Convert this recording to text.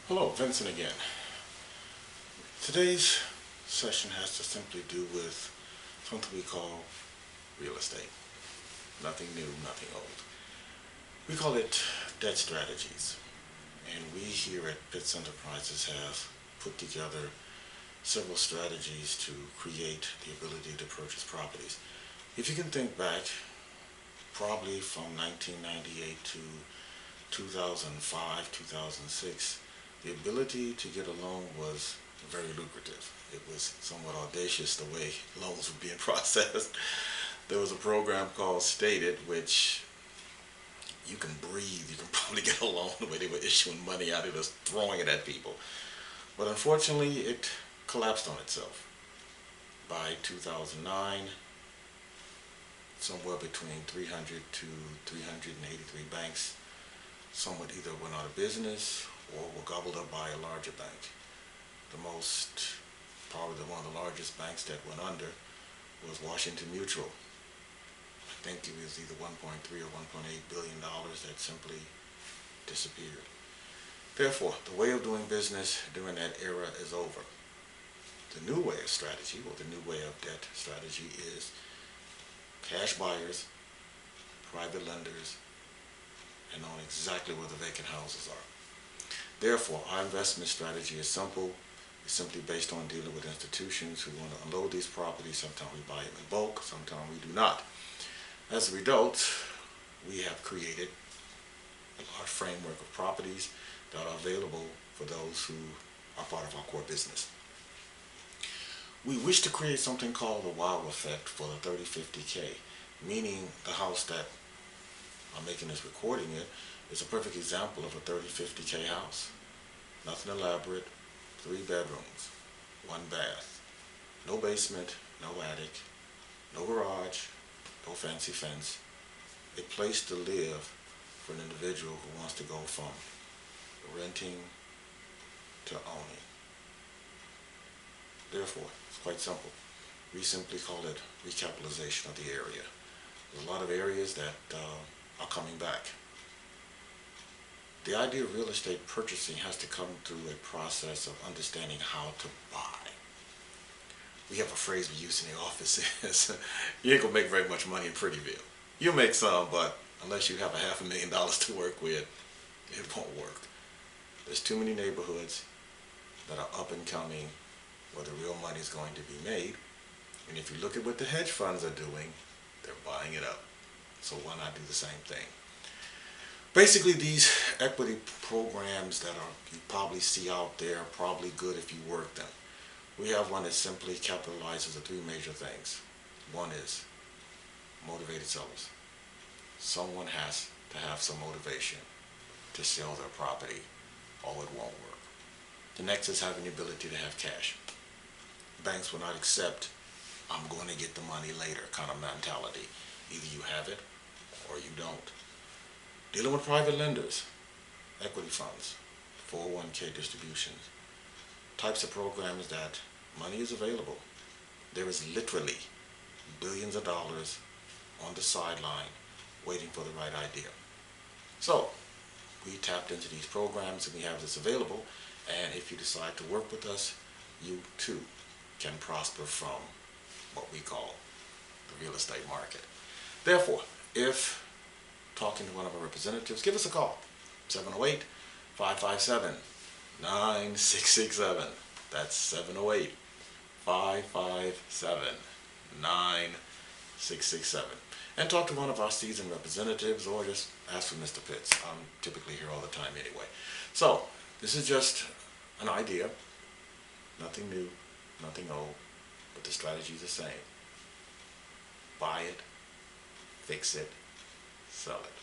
Hello, Vincent again. Today's session has to simply do with something we call real estate. Nothing new, nothing old. We call it debt strategies. And we here at Pitts Enterprises have put together several strategies to create the ability to purchase properties. If you can think back, probably from 1998 to 2005, 2006, the ability to get a loan was very lucrative. It was somewhat audacious the way loans were being processed. There was a program called Stated, which you can breathe. You can probably get a loan the way they were issuing money out of just throwing it at people. But unfortunately, it collapsed on itself. By 2009, somewhere between 300 to 383 banks, somewhat either went out of business or were gobbled up by a larger bank. The most, probably one of the largest banks that went under was Washington Mutual. I think it was either 1.3 or 1.8 billion dollars that simply disappeared. Therefore, the way of doing business during that era is over. The new way of strategy, or the new way of debt strategy, is cash buyers, private lenders, and knowing exactly where the vacant houses are. Therefore, our investment strategy is simple. It's simply based on dealing with institutions who want to unload these properties. Sometimes we buy them in bulk, sometimes we do not. As a result, we have created a large framework of properties that are available for those who are part of our core business. We wish to create something called the wow effect for the 3050K, meaning the house that I'm making this recording in is a perfect example of a 3050K house. Nothing elaborate, 3 bedrooms, 1 bath, no basement, no attic, no garage, no fancy fence. A place to live for an individual who wants to go from renting to owning. Therefore, it's quite simple. We simply call it recapitalization of the area. There's a lot of areas that are coming back. The idea of real estate purchasing has to come through a process of understanding how to buy. We have a phrase we use in the office is, you ain't gonna make very much money in Prettyville. You'll make some, but unless you have $500,000 to work with, it won't work. There's too many neighborhoods that are up and coming where the real money is going to be made. And if you look at what the hedge funds are doing, they're buying it up. So why not do the same thing? Basically, these equity programs that you probably see out there are probably good if you work them. We have one that simply capitalizes the 3 major things. One is motivated sellers. Someone has to have some motivation to sell their property or it won't work. The next is having the ability to have cash. Banks will not accept, I'm going to get the money later kind of mentality. Either you have it or you don't. Dealing with private lenders, equity funds, 401k distributions, types of programs that money is available. There is literally billions of dollars on the sideline waiting for the right idea. So we tapped into these programs and we have this available, and if you decide to work with us, you too can prosper from what we call the real estate market. Therefore, if talking to one of our representatives, give us a call, 708-557-9667. That's 708-557-9667. And talk to one of our seasoned representatives or just ask for Mr. Pitts. I'm typically here all the time anyway. So, this is just an idea. Nothing new, nothing old, but the strategy is the same. Buy it, fix it, sell it.